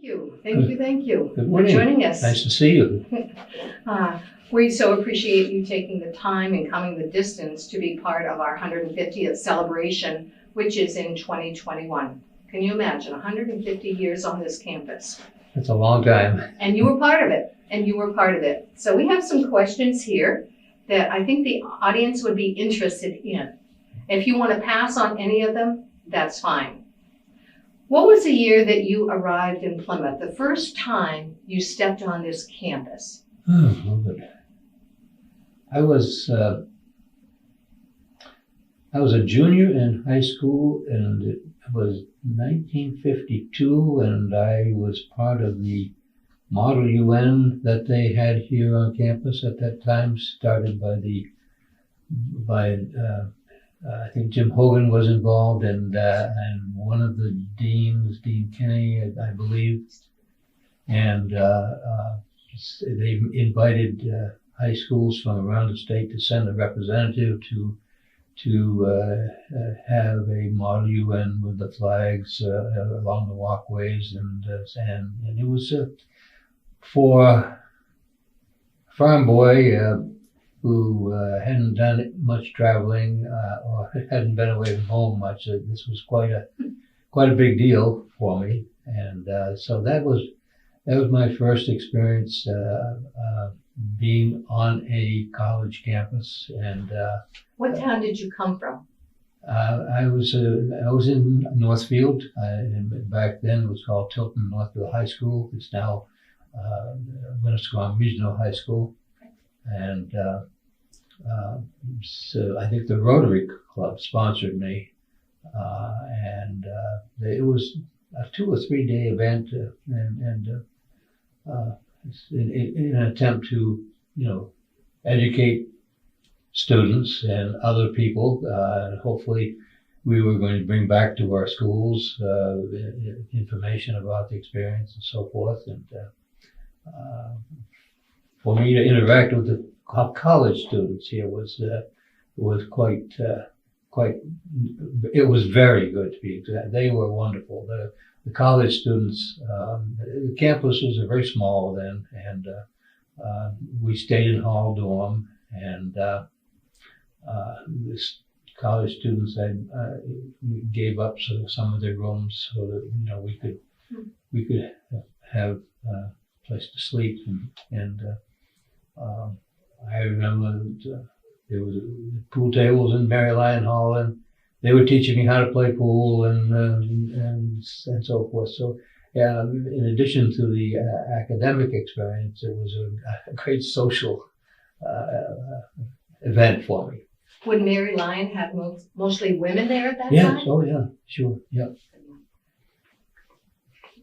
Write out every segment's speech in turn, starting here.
Thank you Good for morning. joining us. Nice to see you. We so appreciate you taking the time and coming the distance to be part of our 150th celebration, which is in 2021. Can you imagine 150 years on this campus? It's a long time. And you were part of it. So we have some questions here that I think the audience would be interested in. If you want to pass on any of them, that's fine. What was the year that you arrived in Plymouth, the first time you stepped on this campus? Oh, good. I was a junior in high school, and it was 1952, and I was part of the Model UN that they had here on campus at that time, started by I think Jim Hogan was involved, and one of the deans, Dean Kinney, I believe, and they invited high schools from around the state to send a representative to have a Model UN with the flags along the walkways, and it was for a farm boy who hadn't done much traveling or hadn't been away from home much. This was quite a big deal for me, and so that was my first experience being on a college campus. And what town did you come from? I was in Northfield. Back then it was called Tilton Northfield High School. It's now Winnisquam Regional High School, and so I think the Rotary Club sponsored me, and it was a 2 or 3 day event, in an attempt to, educate students and other people. Hopefully, we were going to bring back to our schools information about the experience and so forth, and for me to interact with the college students here was quite. It was very good, to be exact. They were wonderful. The college students. The campus was very small then, and we stayed in hall dorm. And this college students gave up some of their rooms so that we could have a place to sleep, and I remember there was pool tables in Mary Lyon Hall, and they were teaching me how to play pool and so forth. So yeah, in addition to the academic experience, it was a great social event for me. Would Mary Lyon have mostly women there at that time? Yes, oh yeah, sure, yeah.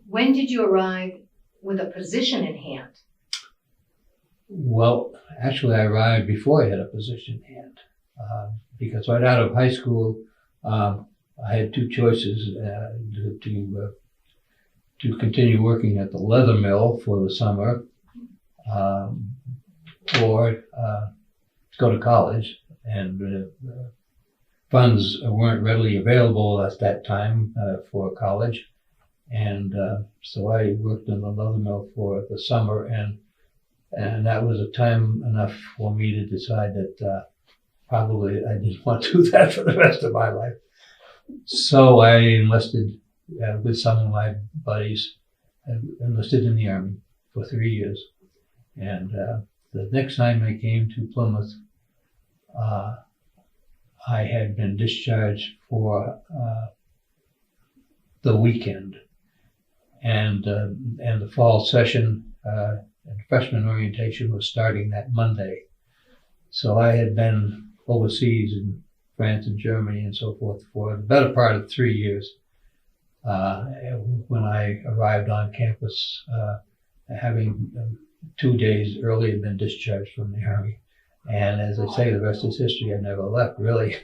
When did you arrive with a position in hand? Well, actually, I arrived before I had a position in hand, because right out of high school, I had two choices: to continue working at the leather mill for the summer, or go to college. And funds weren't readily available at that time for college, and so I worked in the leather mill for the summer, and that was a time enough for me to decide that probably I didn't want to do that for the rest of my life. So I enlisted with some of my buddies, enlisted in the Army for 3 years. And the next time I came to Plymouth, I had been discharged for the weekend, and the fall session and freshman orientation was starting that Monday. So I had been overseas in France and Germany and so forth for the better part of 3 years. When I arrived on campus, having 2 days early had been discharged from the Army. And as I say, the rest is history. I never left, really.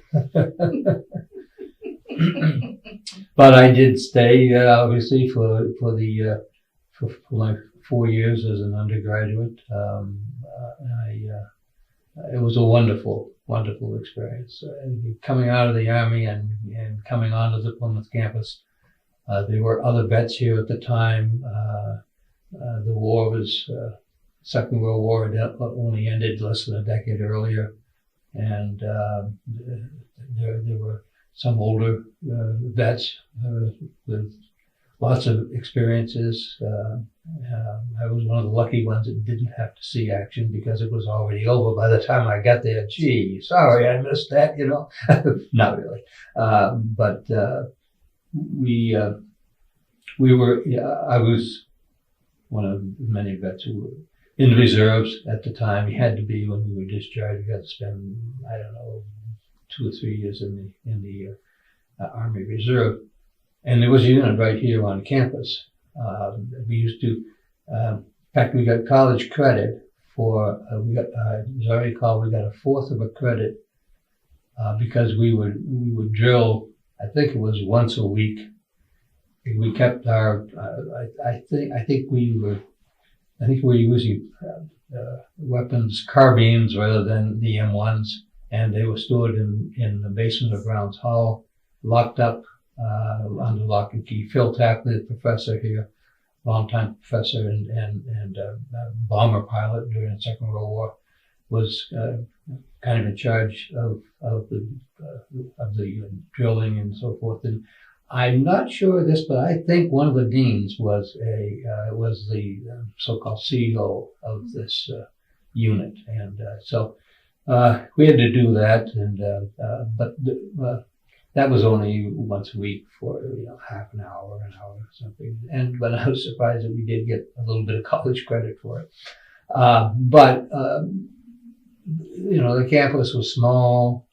But I did stay, obviously, for my 4 years as an undergraduate. It was a wonderful, wonderful experience. Coming out of the Army and coming onto the Plymouth campus, There were other vets here at the time. The war was, Second World War had only ended less than a decade earlier. And there were some older vets with lots of experiences. I was one of the lucky ones that didn't have to see action because it was already over by the time I got there. Gee, sorry I missed that, you know. Not really. But we were, I was one of many vets who were in the reserves at the time. You had to be when we were discharged. We had to spend, I don't know, 2 or 3 years in the Army Reserve. And there was a unit right here on campus. We used to, in fact, we got college credit for, as I recall, we got a fourth of a credit because we would drill, I think it was once a week. We kept our, I think we were using weapons, carbines rather than the M1s, and they were stored in the basement of Brown's Hall, locked up under lock and key. Phil Tapley, the professor here, longtime professor and bomber pilot during the Second World War, was kind of in charge of the drilling and so forth. And I'm not sure of this, but I think one of the deans was the so-called CEO of this unit, and so we had to do that. And but that was only once a week for half an hour or something. And but I was surprised that we did get a little bit of college credit for it. But the campus was small.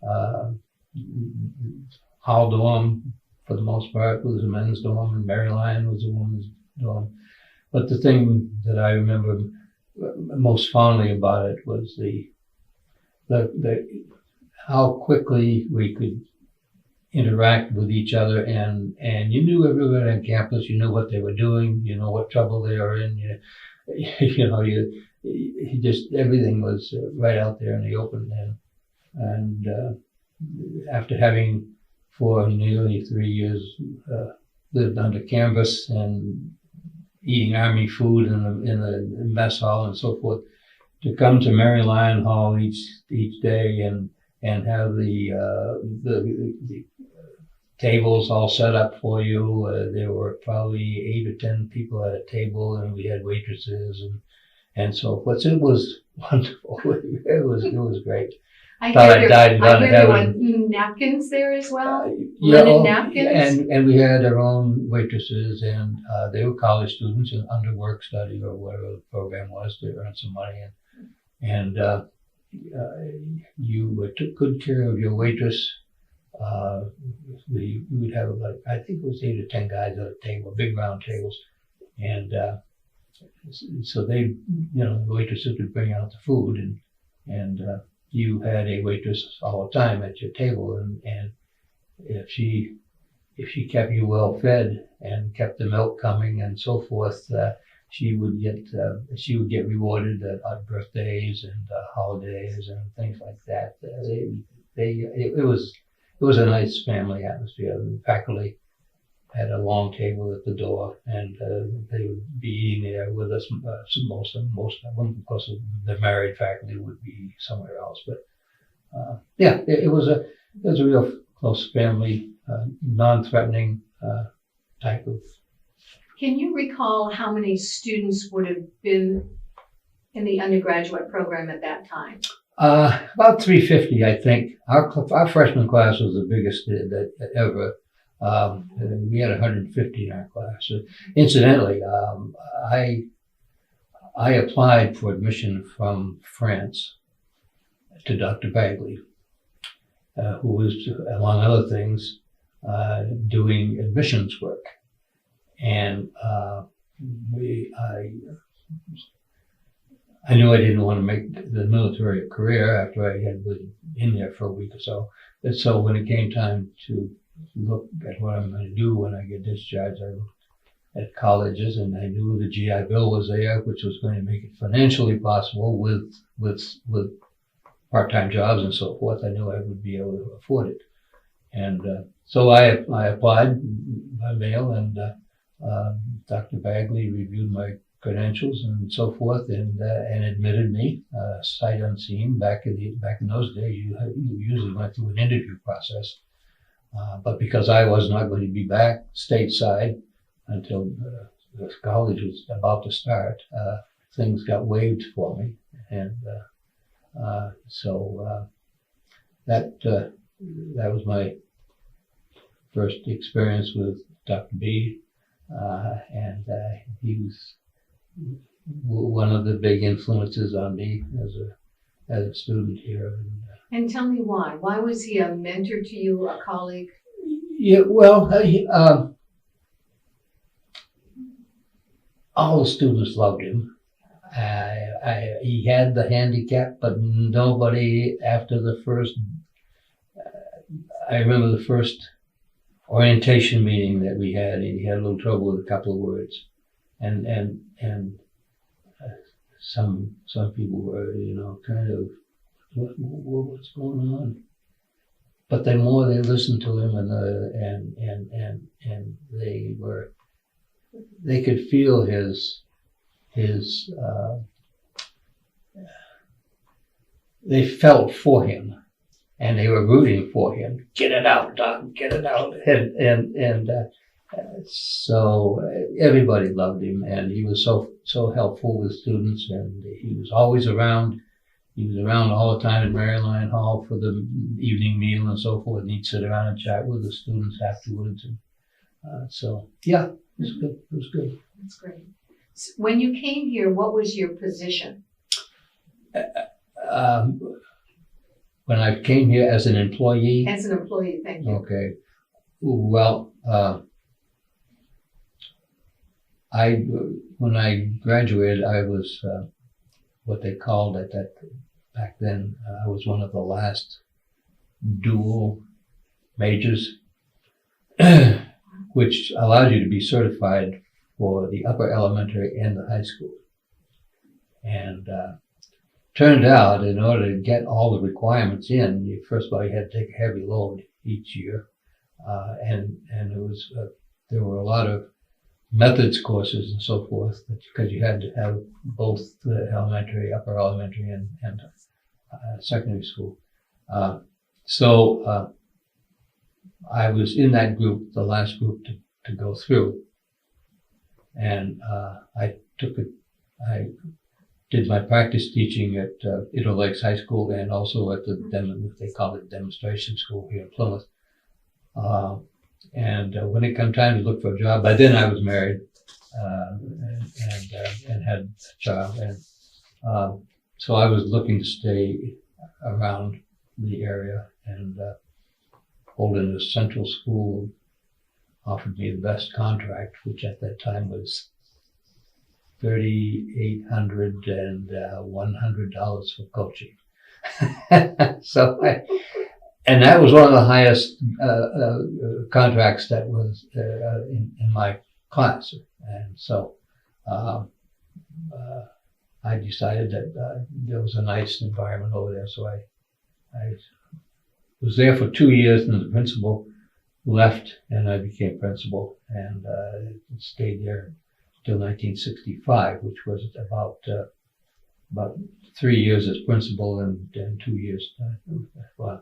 Hall dorm, for the most part, was a men's dorm, and Mary Lyon was a woman's dorm. But the thing that I remember most fondly about it was the how quickly we could interact with each other, and you knew everybody on campus. You knew what they were doing. You know what trouble they are in. You just everything was right out there in the open. And after having for nearly 3 years lived under canvas and eating Army food in the mess hall and so forth, to come to Mary Lyon Hall each day and have the tables all set up for you. There were probably 8 or 10 people at a table, and we had waitresses and so forth. It was wonderful. It was great. I hear there were napkins there as well. Linen napkins. And we had our own waitresses, and they were college students and under work study or whatever the program was to earn some money. And you took good care of your waitress. We would have I think it was 8 or 10 guys at a table, big round tables, and so they, the waitresses would bring out the food, and you had a waitress all the time at your table, and if she kept you well fed and kept the milk coming and so forth, she would get rewarded at birthdays and holidays and things like that. It was a nice family atmosphere. The faculty had a long table at the door, and they would be eating there with us. Most of them, because the married faculty, would be somewhere else. But it was a real close family, non-threatening type of. Can you recall how many students would have been in the undergraduate program at that time? About 350, I think. Our freshman class was the biggest that ever. We had 150 in our class. Incidentally, I applied for admission from France to Dr. Bagley, who was, among other things, doing admissions work. And I knew I didn't want to make the military career after I had been in there for a week or so. And so when it came time to look at what I'm going to do when I get discharged, I looked at colleges, and I knew the GI Bill was there, which was going to make it financially possible with part-time jobs and so forth. I knew I would be able to afford it. And so I applied by mail, and Dr. Bagley reviewed my credentials and so forth, and admitted me sight unseen. Back in those days, you usually went through an interview process, but because I was not going to be back stateside until the college was about to start, things got waived for me, and so that was my first experience with Dr. B, and he was one of the big influences on me as a student here. And tell me why. Why was he a mentor to you, a colleague? Yeah, well, all the students loved him. He had the handicap, but nobody after the first. I remember the first orientation meeting that we had. He had a little trouble with a couple of words, and some people were, kind of, what's going on? But the more they listened to him, and they could feel his they felt for him, and they were rooting for him. Get it out, Doc, get it out. And so everybody loved him, and he was so helpful with students, and he was always around. He was around all the time in Maryland Hall for the evening meal and so forth, and he'd sit around and chat with the students afterwards. And so, yeah, it was good. It was good. That's great. So when you came here, what was your position? When I came here as an employee. As an employee, thank you. Okay. Well, when I graduated, I was what they called back then. I was one of the last dual majors, which allowed you to be certified for the upper elementary and the high school. And turned out, in order to get all the requirements in, first of all, you had to take a heavy load each year, and it was there were a lot of methods courses and so forth, because you had to have both the upper elementary, and secondary school. So I was in that group, the last group to go through, and I did my practice teaching at Idle Lakes High School, and also at they call it demonstration school here in Plymouth. And when it came time to look for a job, by then I was married and had a child, and so I was looking to stay around the area, and Holding Central School offered me the best contract, which at that time was $3,800 and $100 for coaching. So and that was one of the highest contracts that was in my class. And so I decided that there was a nice environment over there. So I was there for 2 years, and the principal left, and I became principal, and stayed there till 1965, which was about 3 years as principal and 2 years,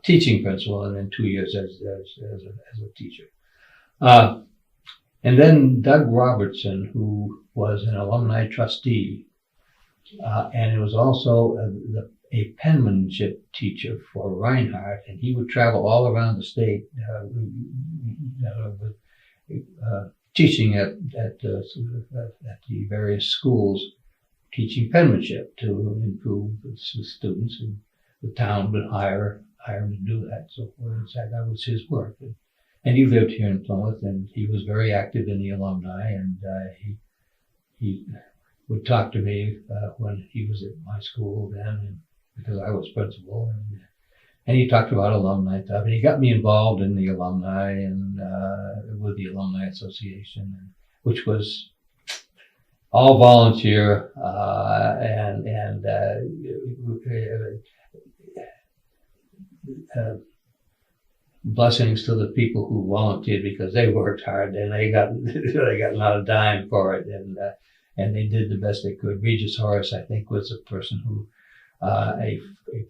teaching principal, and then 2 years as a teacher. And then Doug Robertson, who was an alumni trustee, and it was also a penmanship teacher for Reinhardt, and he would travel all around the state teaching at the various schools, teaching penmanship to improve the students, and the town would hire him to do that. So that was his work. And he lived here in Plymouth, and he was very active in the alumni, and he would talk to me when he was at my school then, and because I was principal, and he talked about alumni stuff, and he got me involved in the alumni and with the Alumni Association, which was all volunteer, blessings to the people who volunteered because they worked hard and they got not a dime for it, and they did the best they could. Regis Horace, I think, was a person who a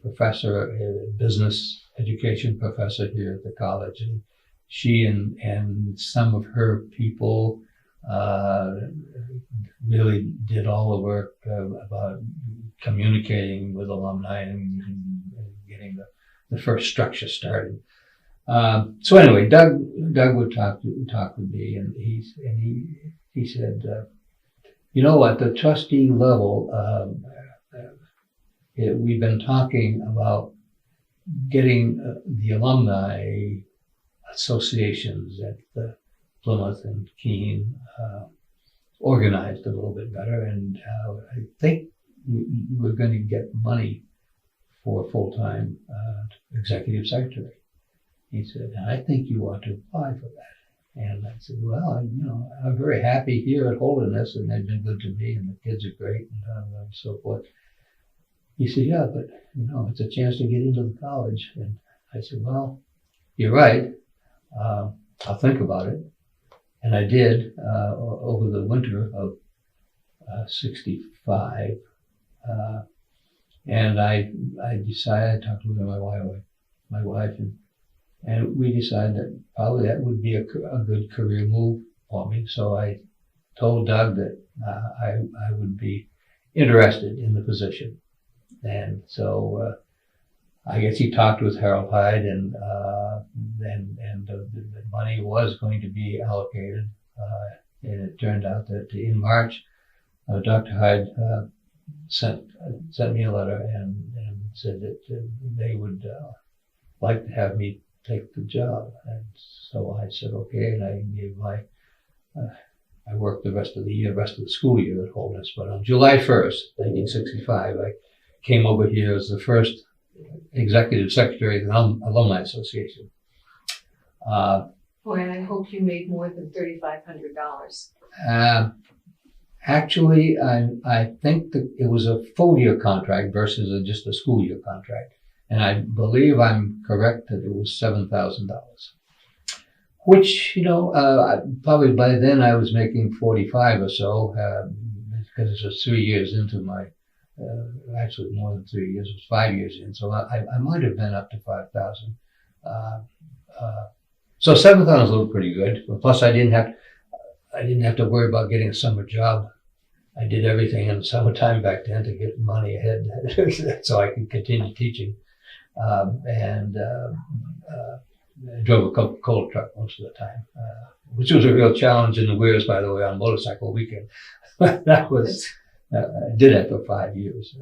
professor, a business education professor here at the college, and she and some of her people really did all the work about communicating with alumni and getting the first structure started. So anyway, Doug would talk with me, and he said, you know, at the trustee level, we've been talking about getting the alumni associations at the Plymouth and Keene organized a little bit better, and I think we're going to get money for a full-time executive secretary. He said, I think you ought to apply for that. And I said, well, I'm very happy here at Holderness, and they've been good to me, and the kids are great, and so forth. He said, yeah, but, it's a chance to get into the college. And I said, well, you're right. I'll think about it. And I did over the winter of 65. And I decided, I talked with my wife, and we decided that probably that would be a good career move for me. So I told Doug that I would be interested in the position. And so I guess he talked with Harold Hyde, and the money was going to be allocated. And it turned out that in March, Dr. Hyde sent me a letter and said that they would like to have me take the job. And so I said, okay, and I gave I worked the rest of the school year at Holderness. But on July 1st, 1965, I came over here as the first executive secretary of the Alumni Association. Boy, I hope you made more than $3,500. Actually, I think that it was a full year contract versus just a school year contract. And I believe I'm correct that it was $7,000. Which, probably by then I was making 45 or so, because it was 3 years into my, actually more than 3 years, it was 5 years in. So I might have been up to 5,000. So 7,000 is a little pretty good. Plus I didn't have to worry about getting a summer job. I did everything in the summertime back then to get money ahead so I could continue teaching. And I drove a Coca-Cola truck most of the time, which was a real challenge in the Weirs, by the way, on motorcycle weekend. That was, I did that for 5 years.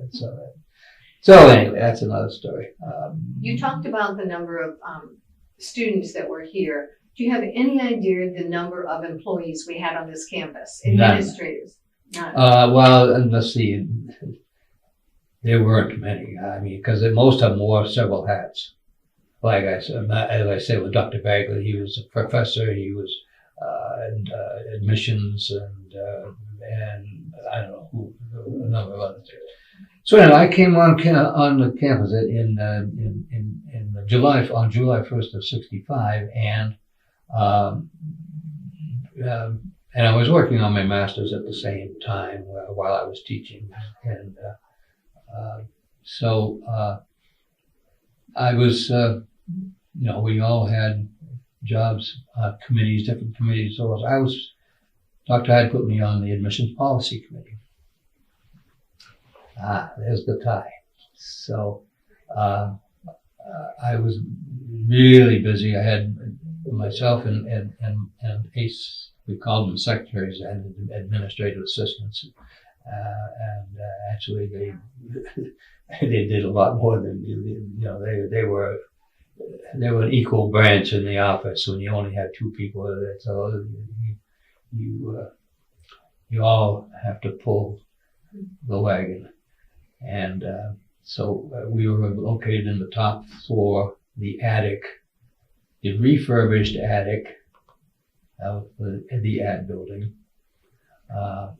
So anyway, that's another story. You talked about the number of students that were here. Do you have any idea the number of employees we had on this campus? Administrators? None. Well, and let's see. There weren't many. I mean, because most of them wore several hats. Like I said, as I said with Dr. Bagley, he was a professor. He was in admissions and I don't know who, a number of other things. So anyway, I came on the campus on July 1st of '65, and I was working on my master's at the same time while I was teaching, and so I was, we all had jobs, committees, different committees. So Dr. Hyde put me on the admissions policy committee. There's the tie. So I was really busy. I had myself and ACE, we called them secretaries and administrative assistants. And actually they did a lot more than, they were an equal branch in the office when you only had 2 people there. So you all have to pull the wagon. And so we were located in the top floor, the attic, the refurbished attic of the ad building, the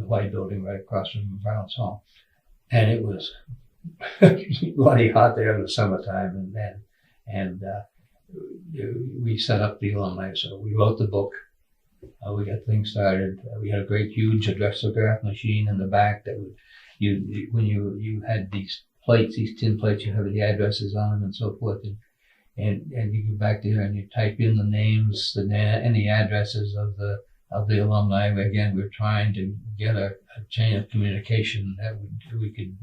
white building right across from Brown's Hall. And it was bloody hot there in the summertime. And we set up the alumni. So we wrote the book. We got things started. We had a great, huge addressograph machine in the back that would, when you had these plates, these tin plates, you have the addresses on them and so forth, and you go back there and you type in the names and the addresses of the alumni. Again, we're trying to get a chain of communication that we could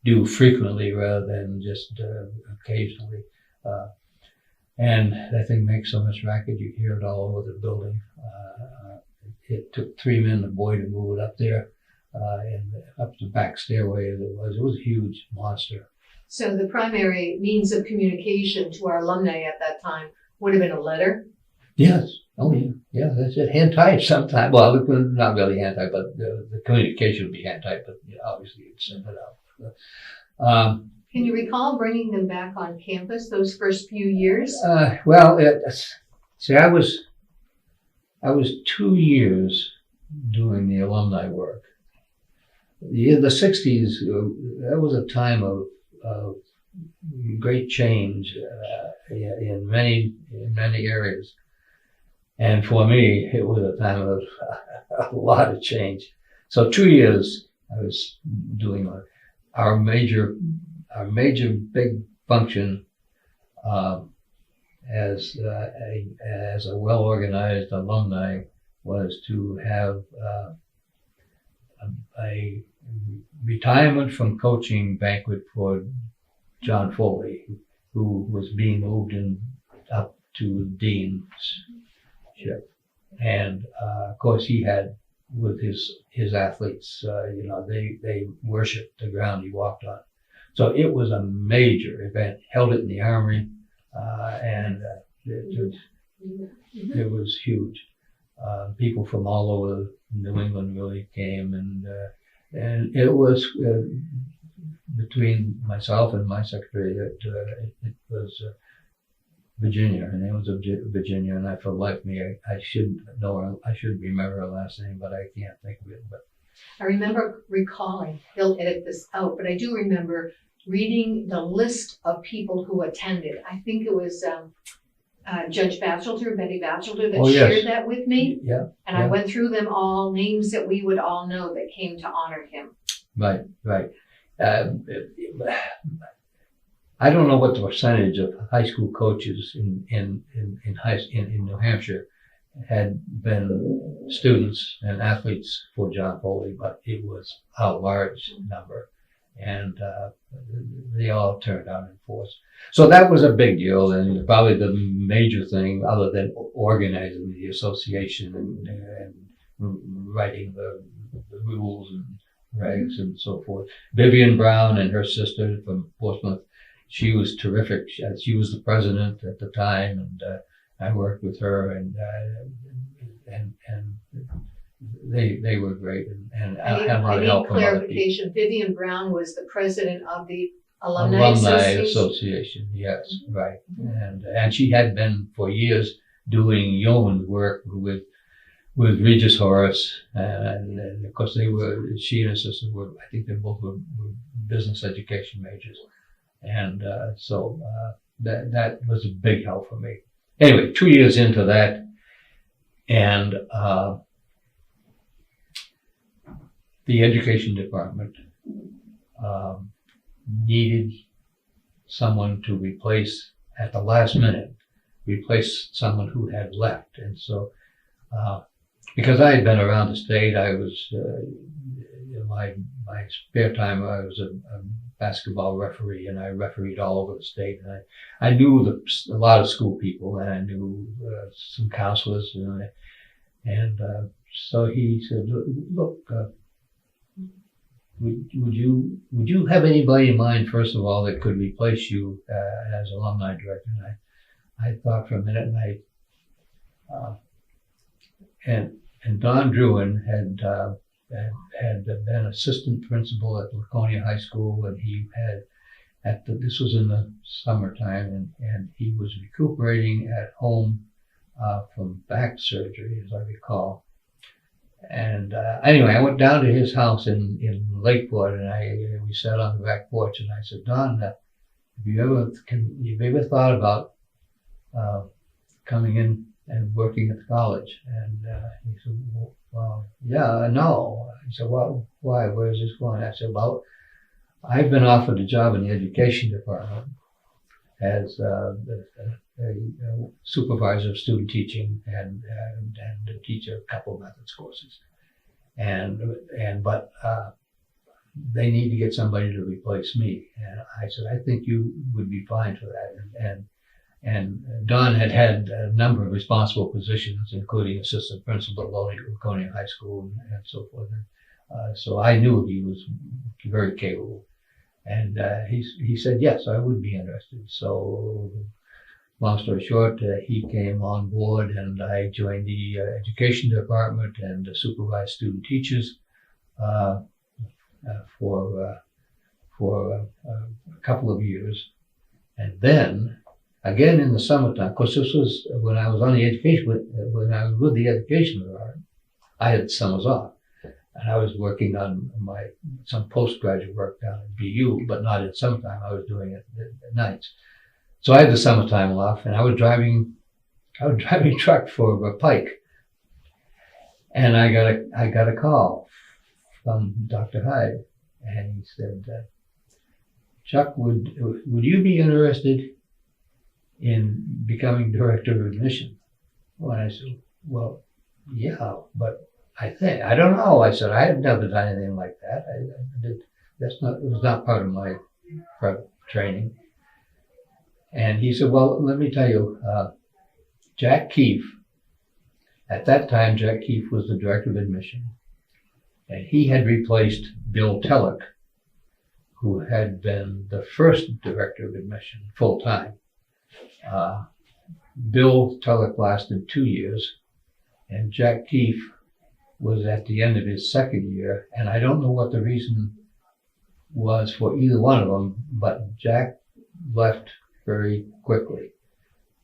do frequently rather than just occasionally. And that thing makes so much racket, you hear it all over the building. It took 3 men and a boy to move it up there, and up the back stairway as it was. It was a huge monster. So the primary means of communication to our alumni at that time would have been a letter? Yes. Oh, yeah. Yeah, that's it. Hand typed sometimes. Well, not really hand typed, but the communication would be hand typed, but obviously you'd send it out. Can you recall bringing them back on campus those first few years? Well, see, I was 2 years doing the alumni work. The 60s, that was a time of great change in many areas. And for me, it was a time of a lot of change. So 2 years I was doing our major big function as a well-organized alumni was to have a retirement from coaching banquet for John Foley, who was being moved up to deanship. And of course he had, with his athletes, they worshiped the ground he walked on. So it was a major event, held it in the Armory, and it was huge. People from all over New England really came, and it was between myself and my secretary, it was Virginia. Her name was Virginia, and for life me, I should know her. I should remember her last name, but I can't think of it. But I remember recalling, he'll edit this out, but I do remember reading the list of people who attended. I think it was Judge Batchelder, Betty Batchelder, that shared that with me. Yeah. And I went through them all, names that we would all know that came to honor him. Right. I don't know what the percentage of high school coaches in New Hampshire had been students and athletes for John Foley, but it was a large number, and they all turned out in force. So that was a big deal, and probably the major thing, other than organizing the association and writing the rules and regs and so forth. Vivian Brown and her sister from Portsmouth, she was terrific. She was the president at the time, and I worked with her, and they were great, and I had a lot of help from other people. Clarification: Vivian Brown was the president of the Alumni Association. Yes, right, and she had been for years doing yeoman work with Regis Horace, and of course she and her sister were, I think they both were business education majors. And so that was a big help for me. Anyway, 2 years into that, and the education department needed someone to replace, at the last minute, someone who had left. And so, because I had been around the state, I was, in my spare time, I was a basketball referee, and I refereed all over the state. And I knew a lot of school people, and I knew some counselors, and so he said, "Look, would you have anybody in mind, first of all, that could replace you as alumni director?" And I thought for a minute, and Don Druin had been assistant principal at Laconia High School, and he had this was in the summertime, and he was recuperating at home from back surgery, as I recall. And anyway, I went down to his house in Lakeport, and we sat on the back porch, and I said, "Don, have you ever thought about coming in and working at the college. And he said, well, yeah, no. He said, well, why? Where's this going? I said, well, I've been offered a job in the education department as a supervisor of student teaching and to teach a couple of methods courses. But they need to get somebody to replace me. And I said, I think you would be fine for that. And Don had had a number of responsible positions, including assistant principal at Laconia High School and so forth. So I knew he was very capable. And he said, yes, I would be interested. So long story short, he came on board and I joined the education department and supervised student teachers for a couple of years. And then, again in the summertime, of course this was when I was on the education, when I was with the education department, I had summers off. And I was working on some postgraduate work down at BU, but not in summertime. I was doing it at nights. So I had the summertime off, and I was driving truck for Pike. And I got a call from Dr. Hyde, and he said, Chuck, would you be interested in becoming director of admission? Well, and I said, well, yeah, but I don't know. I said, I had never done anything like that. It was not part of my training. And he said, well, let me tell you, Jack Keefe, at that time, Jack Keefe was the director of admission. And he had replaced Bill Tellick, who had been the first director of admission full time. Bill Tellick lasted 2 years, and Jack Keefe was at the end of his second year, and I don't know what the reason was for either one of them, but Jack left very quickly,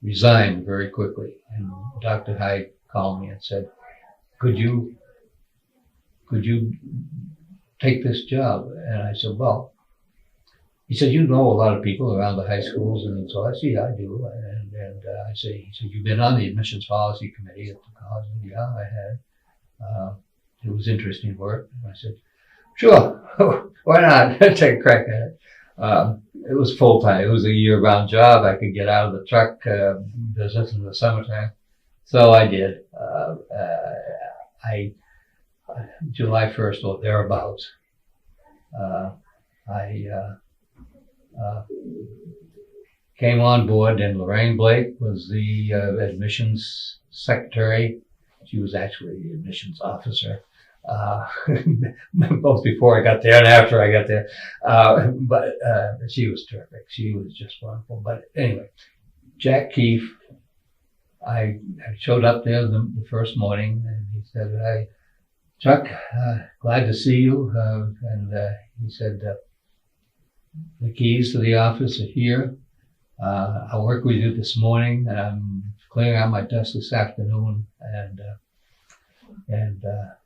resigned very quickly, and Dr. Hyde called me and said, could you take this job? And I said, well, he said, you know a lot of people around the high schools, and so I said, yeah, I do, and I said, he said, you've been on the admissions policy committee at the college? And yeah, I had. It was interesting work. And I said, sure, why not? Take a crack at it. It was full time. It was a year-round job. I could get out of the truck business in the summertime. So I did. July 1st or thereabouts, I came on board, and Lorraine Blake was the admissions secretary. She was actually the admissions officer, both before I got there and after I got there. But she was terrific. She was just wonderful. But anyway, Jack Keefe, I showed up there the first morning, and he said, "Hey, Chuck, glad to see you." And he said, "The keys to the office are here. I'll work with you this morning, and I'm clearing out my desk this afternoon, and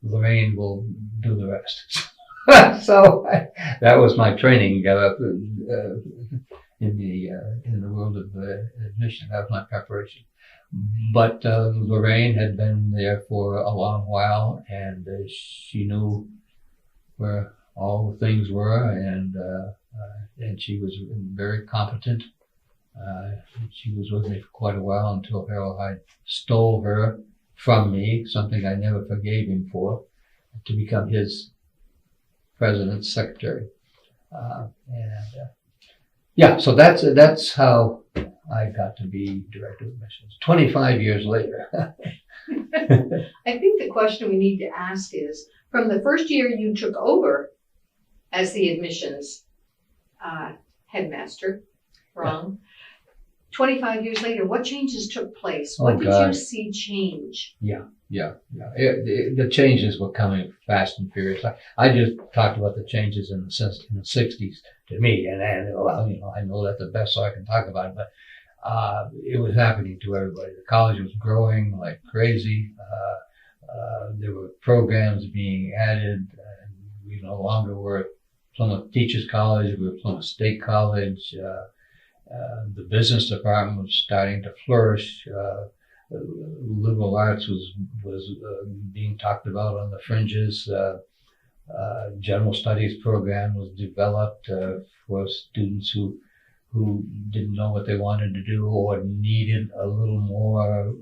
Lorraine will do the rest." So that was my training in the world of admission. That was my preparation. But Lorraine had been there for a long while, and she knew where all the things were, and she was very competent. She was with me for quite a while until Harold Hyde stole her from me, something I never forgave him for, to become his president's secretary. So that's how I got to be director of admissions 25 years later. I think the question we need to ask is, from the first year you took over as the admissions headmaster, wrong, 25 years later, what changes took place? What did you see change? Yeah. The changes were coming fast and furious. I just talked about the changes in the 60s to me, and I know that the best, so I can talk about it, but it was happening to everybody. The college was growing like crazy. There were programs being added. We no longer were Plymouth Teachers College. We were Plymouth State College. The business department was starting to flourish. Liberal arts was being talked about on the fringes. General studies program was developed for students who didn't know what they wanted to do or needed a little more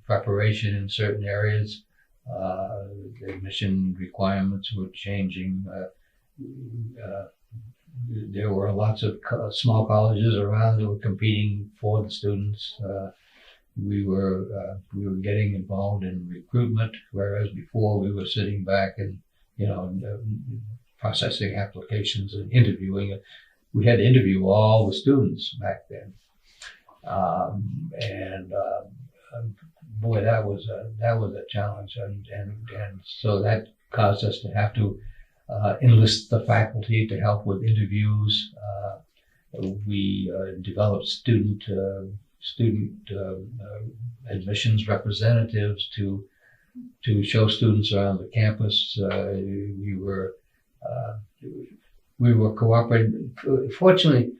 preparation in certain areas. The admission requirements were changing. There were lots of small colleges around that were competing for the students. We were getting involved in recruitment, whereas before we were sitting back and processing applications and interviewing. We had to interview all the students back then, boy, that was a challenge, and so that caused us to have to enlist the faculty to help with interviews. We developed student admissions representatives to show students around the campus. We were cooperating. Fortunately,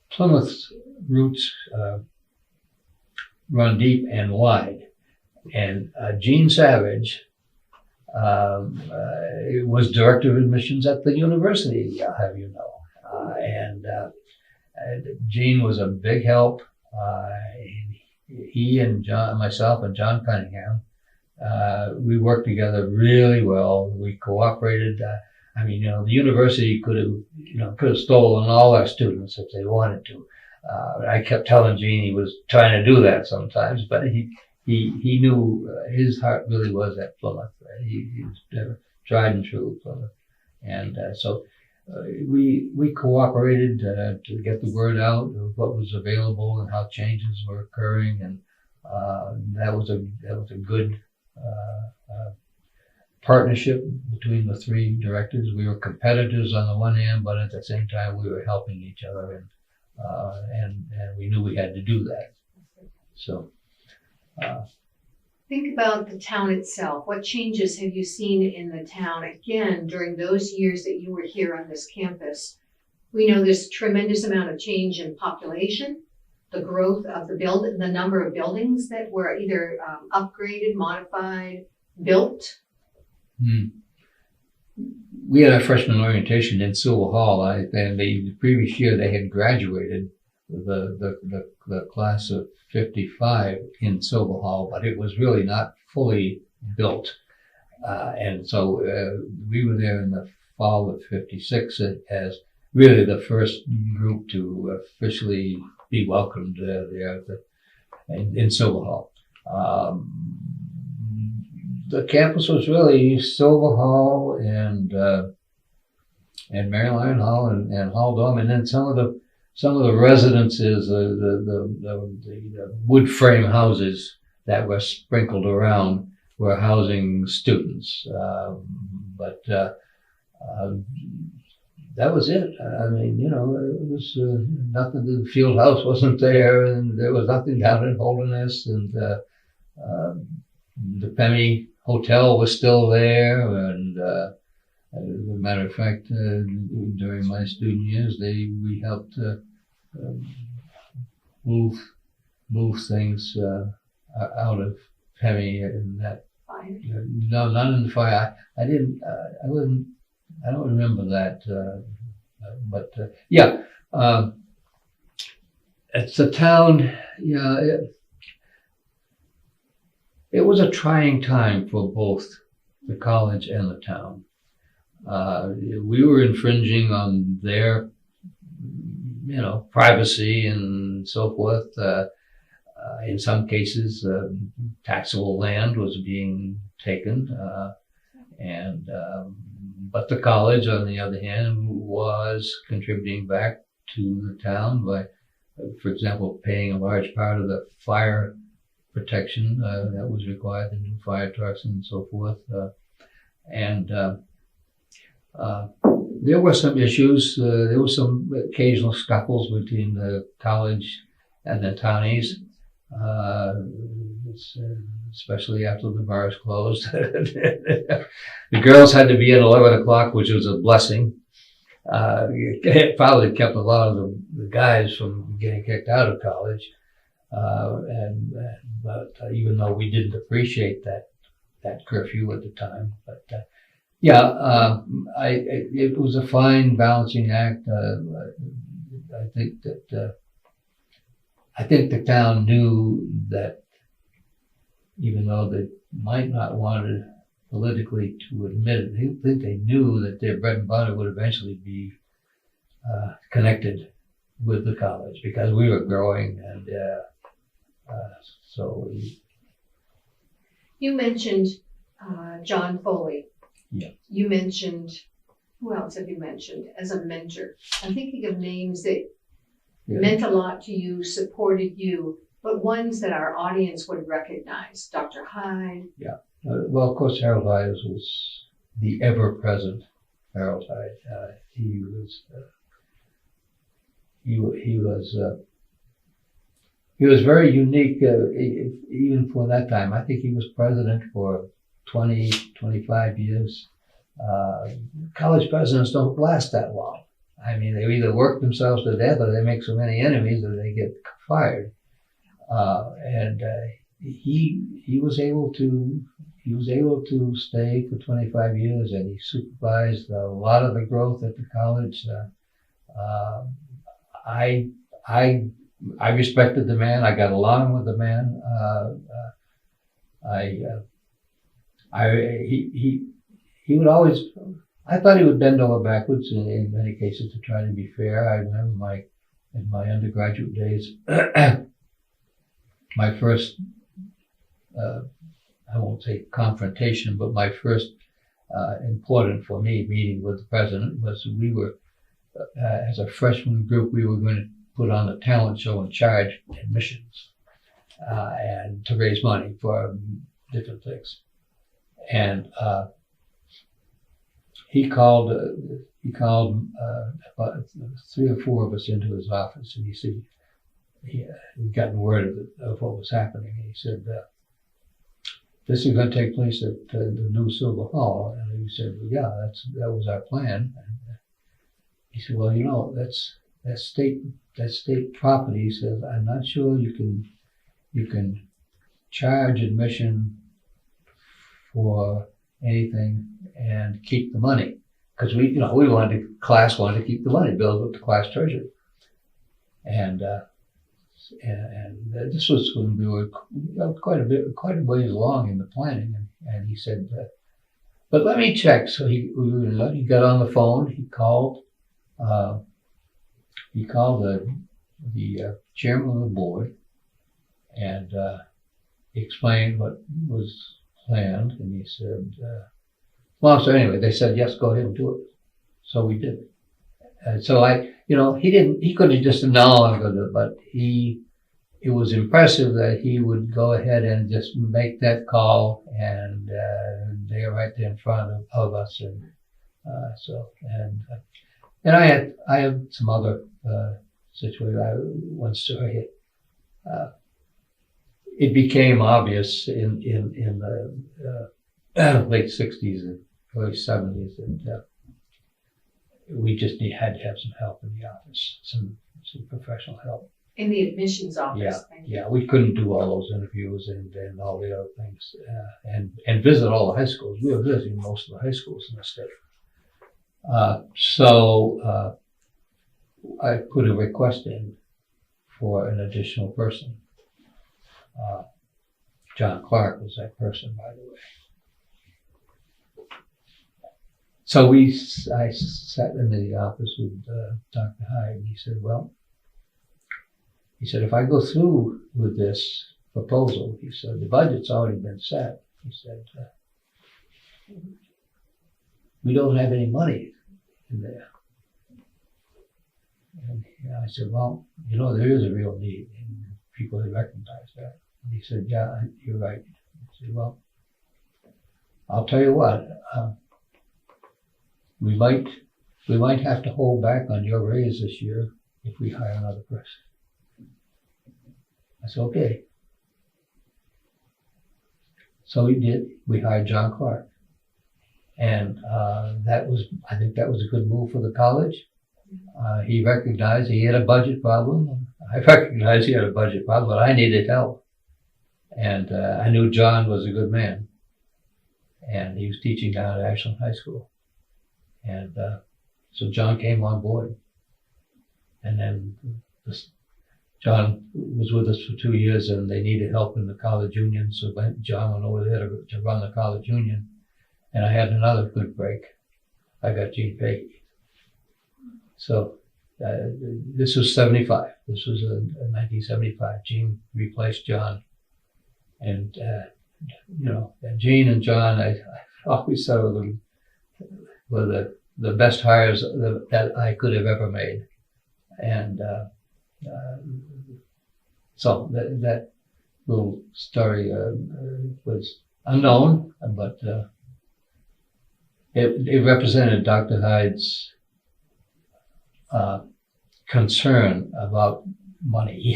Plymouth's roots run deep and wide, and Gene Savage was director of admissions at the university, I'll have you know, and Gene was a big help. He and myself and John Cunningham, we worked together really well. We cooperated. The university could have stolen all our students if they wanted to. I kept telling Gene he was trying to do that sometimes, but he knew his heart really was at Plymouth. He was tried and true Plymouth, and so we cooperated to get the word out of what was available and how changes were occurring, and that was a good partnership between the three directors. We were competitors on the one hand, but at the same time we were helping each other, and we knew we had to do that. So think about the town itself. What changes have you seen in the town, again, during those years that you were here on this campus? We know there's a tremendous amount of change in population, the growth of the number of buildings that were either upgraded, modified, built. We had our freshman orientation in Silver Hall, and the previous year they had graduated the class of 55 in Silver Hall, but it was really not fully built. And so we were there in the fall of 56 as really the first group to officially be welcomed there in Silver Hall. The campus was really Silver Hall and Mary Lyon Hall and Hall Dome, and then some of the residences, the wood frame houses that were sprinkled around were housing students. But that was it. It was nothing. The field house wasn't there, and there was nothing down in Holderness, and the Penny Hotel was still there, and as a matter of fact, during my student years, we helped move things out of Penny in that. Fire? No, not in the fire. I don't remember that, but yeah, it's a town. Yeah. It was a trying time for both the college and the town. We were infringing on their, privacy and so forth. In some cases, taxable land was being taken, but the college, on the other hand, was contributing back to the town by, for example, paying a large part of the fire protection that was required, the new fire trucks and so forth. There were some issues. There were some occasional scuffles between the college and the townies, especially after the bars closed. The girls had to be at 11 o'clock, which was a blessing. It probably kept a lot of the guys from getting kicked out of college. But even though we didn't appreciate that curfew at the time, but it was a fine balancing act. I think the town knew that, even though they might not want to politically to admit it, I think they knew that their bread and butter would eventually be connected with the college, because we were growing, and You mentioned John Foley. Yeah. You mentioned, who else have you mentioned as a mentor? I'm thinking of names that meant a lot to you, supported you, but ones that our audience would recognize. Dr. Hyde. Yeah. Well, of course, Harold Hyde was the ever-present Harold Hyde. He was very unique, even for that time. I think he was president for 20, 25 years. College presidents don't last that long. I mean, they either work themselves to death or they make so many enemies that they get fired. He was able to stay for 25 years, and he supervised a lot of the growth at the college. I respected the man. I got along with the man. He would always. I thought he would bend over backwards in many cases to try to be fair. I remember in my undergraduate days, my first, I won't say confrontation, but my first important for me meeting with the president was we were, as a freshman group, we were going to put on a talent show and charge admissions and to raise money for different things. And he called about 3 or 4 of us into his office, and he said he'd gotten word of what was happening. And he said, "This is going to take place at the new Silver Hall." And he said, "Well, yeah, that was our plan." And he said, "Well, you know, that state property." He says, "I'm not sure you can charge admission for anything and keep the money, because class wanted to keep the money, build up the class treasury." And this was when we were quite a ways along in the planning, and he said, "But let me check." So he got on the phone. He called the chairman of the board, and he explained what was planned, and he said, so anyway, they said, "Yes, go ahead and do it." So we did it. And so he could have just said, "No, I'm going to do it," but it was impressive that he would go ahead and just make that call, and they were right there in front of us. And I had some other situations. One story, it became obvious in the late 60s and early 70s that we just had to have some help in the office, some professional help. In the admissions office. Yeah, we couldn't do all those interviews and all the other things, and visit all the high schools. We were visiting most of the high schools in the state. So I put a request in for an additional person. John Clark was that person, by the way. So I sat in the office with Dr. Hyde, and he said, "If I go through with this proposal," he said, "the budget's already been set." He said, "We don't have any money in there." And I said, "Well, there is a real need, and people recognize that." And he said, "Yeah, you're right." I said, "Well, I'll tell you what, we might have to hold back on your raise this year if we hire another person." I said, "Okay." So we did. We hired John Clark. And I think that was a good move for the college. He recognized he had a budget problem. I recognized he had a budget problem, but I needed help. And I knew John was a good man. And he was teaching down at Ashland High School. And so John came on board. And then John was with us for 2 years, and they needed help in the college union. So John went over there to run the college union. And I had another good break. I got Gene Fahey. So this was 75. This was 1975. Gene replaced John. And, and Gene and John, I always said were the best hires that I could have ever made. And so that little story was unknown, but it represented Dr. Hyde's concern about money. He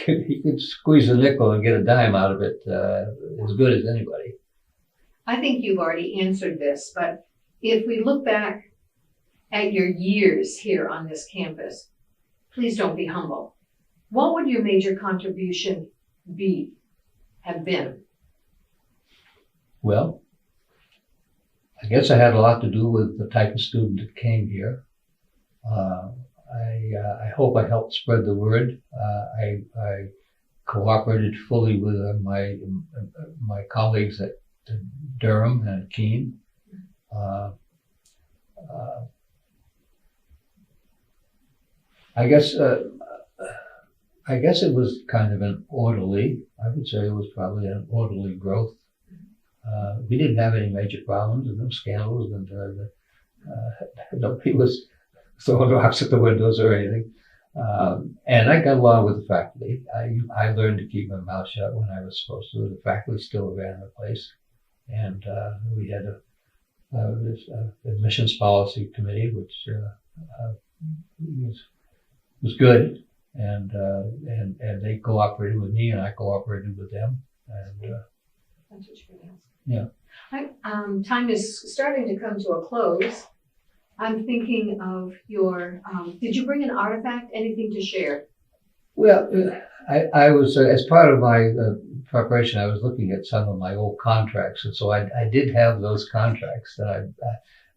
could squeeze a nickel and get a dime out of it as good as anybody. I think you've already answered this, but if we look back at your years here on this campus, please don't be humble. What would your major contribution have been? Well, I guess I had a lot to do with the type of student that came here. I hope I helped spread the word. I cooperated fully with my colleagues at Durham and Keene. I guess it was kind of an orderly. I would say it was probably an orderly growth. We didn't have any major problems and no scandals, and nobody was throwing rocks at the windows or anything. And I got along with the faculty. I learned to keep my mouth shut when I was supposed to. The faculty still ran the place, and we had this admissions policy committee, which was good, and they cooperated with me, and I cooperated with them, and That's what you're gonna ask. yeah. Time is starting to come to a close. I'm thinking of your, did you bring an artifact, anything to share? Well, I was, as part of my preparation, I was looking at some of my old contracts, and so I did have those contracts that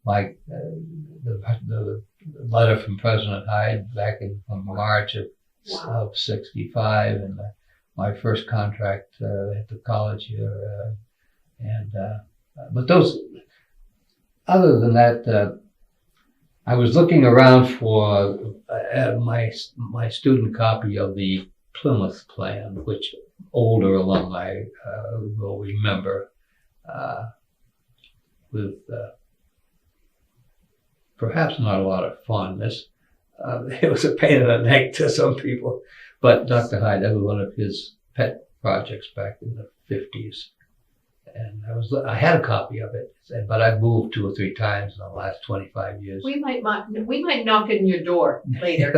the letter from President Hyde back in March of 65, and my first contract at the college here, but those, other than that, I was looking around for my student copy of the Plymouth plan, which older alumni will remember, with perhaps not a lot of fondness. It was a pain in the neck to some people, but Dr. Hyde, that was one of his pet projects back in the 50s. And I had a copy of it, but I've moved 2 or 3 times in the last 25 years. We might knock on your door later,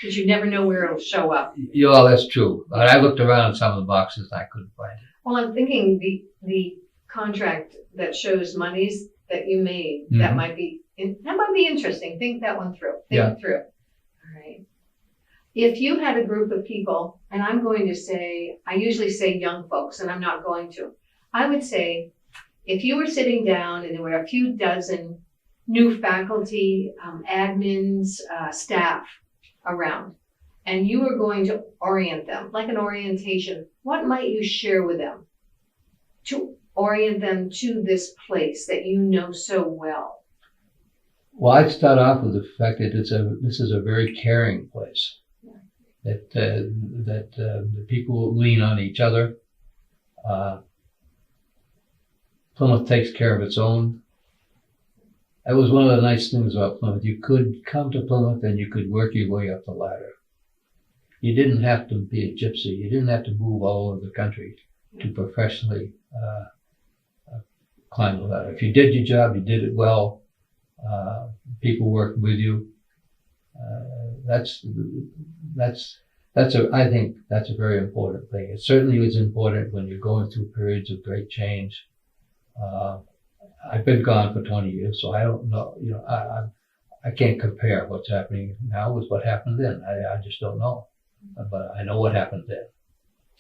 because you never know where it'll show up. Yeah, that's true. But I looked around in some of the boxes and I couldn't find it. Well, I'm thinking the contract that shows monies that you made, that might be interesting. Think that one through. Think it through. All right. If you had a group of people, and I'm going to say, I usually say young folks, and I'm not going to. I would say, if you were sitting down and there were a few dozen new faculty, admins, staff around, and you were going to orient them, like an orientation, what might you share with them to orient them to this place that you know so well? Well, I'd start off with the fact that this is a very caring place, that the people lean on each other. Plymouth takes care of its own. That was one of the nice things about Plymouth. You could come to Plymouth and you could work your way up the ladder. You didn't have to be a gypsy. You didn't have to move all over the country to professionally climb the ladder. If you did your job, you did it well. People worked with you. I think that's a very important thing. It certainly is important when you're going through periods of great change. I've been gone for 20 years, so I don't know, you know, I can't compare what's happening now with what happened then. I just don't know. But I know what happened then.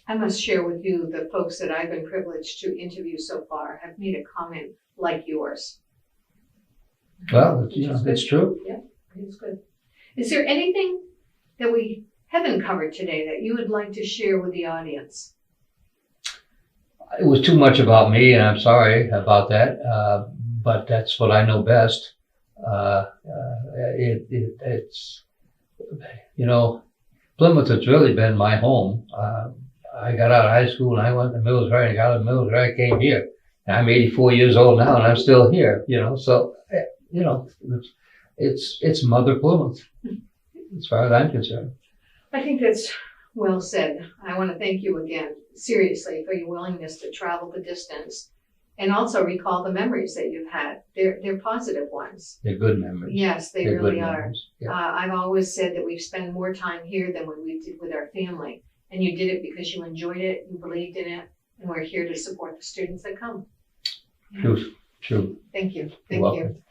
I must share with you, the folks that I've been privileged to interview so far have made a comment like yours. Well, you know, it's true. Yeah, it's good. Is there anything that we haven't covered today that you would like to share with the audience? It was too much about me, and I'm sorry about that, but that's what I know best. It's, you know, Plymouth has really been my home. I got out of high school and I went to the military, and I got out of the military, I came here. And I'm 84 years old now and I'm still here, you know, so, you know, it's Mother Plymouth, as far as I'm concerned. I think that's well said. I want to thank you again, seriously, for your willingness to travel the distance and also recall the memories that you've had. They're positive ones. They're good memories. Yes, they They're really good are. memories. Yeah. I've always said that we've spent more time here than we did with our family. And you did it because you enjoyed it, you believed in it, and we're here to support the students that come. True. Thank you. You're Thank welcome. you.